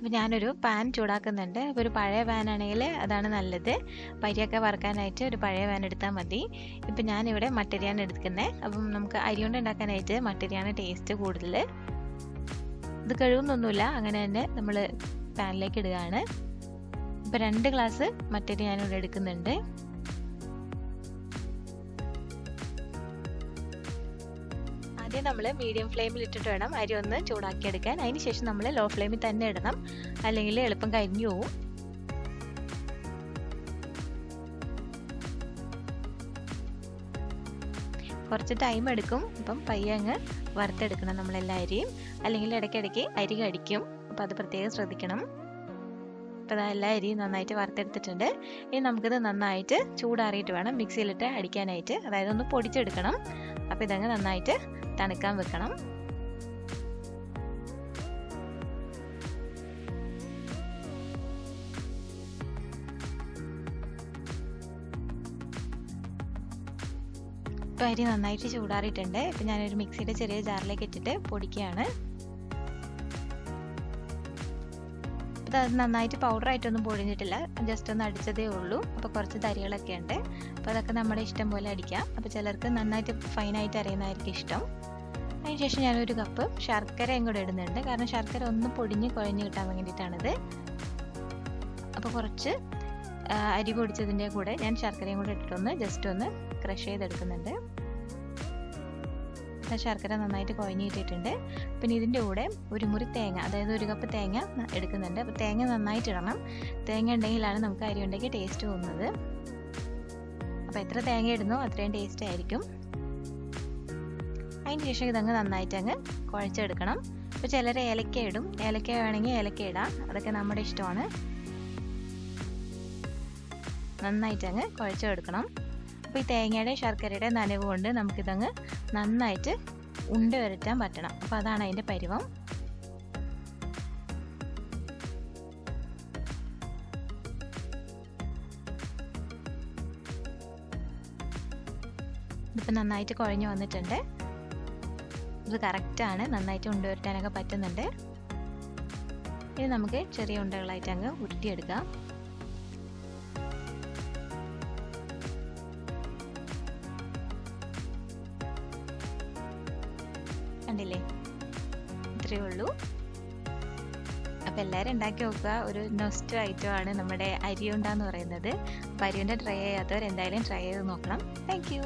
അപ്പോൾ ഞാനൊരു പാൻ ചൂടാക്കുന്നുണ്ട്. അപ്പോൾ ഒരു പഴയ പാൻ ആണെങ്കിൽ അതാണ് നല്ലത്. അരിയൊക്കെ വറുക്കാനായിട്ട് ഒരു പഴയ പാൻ എടുത്താൽ മതി. ഇപ്പം ഞാനിവിടെ മട്ടരിയാണ് എടുക്കുന്നത്. അപ്പം നമുക്ക് അരി കൊണ്ട് ഉണ്ടാക്കാനായിട്ട് മട്ടരിയാണ് ടേസ്റ്റ് കൂടുതൽ. ഇത് കഴുകുന്നൊന്നുമില്ല, അങ്ങനെ തന്നെ നമ്മൾ പാനിലേക്ക് ഇടുകയാണ്. ഇപ്പം 2 ഗ്ലാസ് മട്ടരി ഞാനിവിടെ എടുക്കുന്നുണ്ട്. ആദ്യം നമ്മൾ മീഡിയം ഫ്ലെയിമിൽ ഇട്ടിട്ട് വേണം അരി ഒന്ന് ചൂടാക്കിയെടുക്കാൻ. അതിന് ശേഷം നമ്മൾ ലോ ഫ്ലെയിമിൽ തന്നെ ഇടണം, അല്ലെങ്കിൽ എളുപ്പം കരിഞ്ഞു പോവും. കുറച്ച് ടൈം എടുക്കും. അപ്പം പയ്യെ അങ്ങ് വറുത്തെടുക്കണം നമ്മളെല്ലാ അരിയും, അല്ലെങ്കിൽ ഇടയ്ക്കിടയ്ക്ക് അരി കടിക്കും. അപ്പം അത് പ്രത്യേകം ശ്രദ്ധിക്കണം. അപ്പോൾ എല്ലാ അരിയും നന്നായിട്ട് വറുത്തെടുത്തിട്ടുണ്ട്. ഇനി നമുക്കിത് നന്നായിട്ട് ചൂടാറിയിട്ട് വേണം മിക്സിയിലിട്ട് അടിക്കാനായിട്ട്, അതായത് ഒന്ന് പൊടിച്ചെടുക്കണം. അപ്പോൾ ഇതങ്ങ് നന്നായിട്ട് തണുക്കാൻ വെക്കണം. ഇപ്പോൾ അരി നന്നായിട്ട് ചൂടാറിയിട്ടുണ്ട്. ഇപ്പം ഞാനൊരു മിക്സിയുടെ ചെറിയ ജാറിലേക്ക് ഇട്ടിട്ട് പൊടിക്കുകയാണ്. അത് നന്നായിട്ട് പൗഡറായിട്ടൊന്നും പൊടിഞ്ഞിട്ടില്ല, ജസ്റ്റ് ഒന്ന് അടിച്ചതേ ഉള്ളൂ. അപ്പോൾ കുറച്ച് തരികളൊക്കെ ഉണ്ട്. അപ്പോൾ അതൊക്കെ നമ്മുടെ ഇഷ്ടം പോലെ അടിക്കാം. അപ്പോൾ ചിലർക്ക് നന്നായിട്ട് ഫൈനായിട്ട് അറിയുന്നതായിരിക്കും ഇഷ്ടം. അതിനുശേഷം ഞാനൊരു കപ്പ് ശർക്കരയും കൂടെ ഇടുന്നുണ്ട്, കാരണം ശർക്കര ഒന്ന് പൊടിഞ്ഞ് കുഴഞ്ഞ് കിട്ടാൻ വേണ്ടിയിട്ടാണിത്. അപ്പോൾ കുറച്ച് അരി പൊടിച്ചതിൻ്റെ കൂടെ ഞാൻ ശർക്കരയും കൂടെ ഇട്ടിട്ടൊന്ന് ജസ്റ്റ് ഒന്ന് ക്രഷ് ചെയ്തെടുക്കുന്നുണ്ട്. ശർക്കര നന്നായിട്ട് കുഴഞ്ഞ് കിട്ടിയിട്ടുണ്ട്. പിന്നെ ഇതിൻ്റെ കൂടെ ഒരു മുറി തേങ്ങ, അതായത് 1 കപ്പ് തേങ്ങ എടുക്കുന്നുണ്ട്. അപ്പോൾ തേങ്ങ നന്നായിട്ട് ഇടണം. തേങ്ങ ഉണ്ടെങ്കിലാണ് നമുക്ക് അരി ഉണ്ടെങ്കിൽ ടേസ്റ്റ് തോന്നുന്നത്. അപ്പോൾ എത്ര തേങ്ങ ഇടുന്നോ അത്രയും ടേസ്റ്റ് ആയിരിക്കും. അതിന് ശേഷം ഇതങ്ങ് നന്നായിട്ട് അങ്ങ് കുഴച്ചെടുക്കണം. അപ്പോൾ ചിലർ ഏലക്ക ഇടും, ഏലക്ക വേണമെങ്കിൽ ഏലക്ക ഇടാം, അതൊക്കെ നമ്മുടെ ഇഷ്ടമാണ്. നന്നായിട്ട് അങ്ങ് കുഴച്ചെടുക്കണം. അപ്പോൾ ഈ തേങ്ങയുടെ ശർക്കരയുടെ നനവ് കൊണ്ട് നമുക്കിതങ്ങ് നന്നായിട്ട് ഉണ്ട വരട്ടാൻ പറ്റണം. അപ്പോൾ അതാണ് അതിൻ്റെ പരുവം. ഇതിപ്പോൾ നന്നായിട്ട് കുഴഞ്ഞു വന്നിട്ടുണ്ട്. ഇത് കറക്റ്റാണ്, നന്നായിട്ട് ഉണ്ട വരട്ടാനൊക്കെ പറ്റുന്നുണ്ട്. ഇനി നമുക്ക് ചെറിയ ഉണ്ടകളായിട്ട് അങ്ങ് ഉരുട്ടിയെടുക്കാം. കണ്ടില്ലേ, ഇത്രയേ ഉള്ളൂ. അപ്പോൾ എല്ലാവരും ഉണ്ടാക്കി നോക്കുക. ഒരു നൊസ്റ്റു ഐറ്റമാണ് നമ്മുടെ അരിയുണ്ട എന്ന് പറയുന്നത്. അപ്പോൾ അരിയുണ്ട ട്രൈ ചെയ്യാത്തവർ എന്തായാലും ട്രൈ ചെയ്ത് നോക്കണം. Thank you.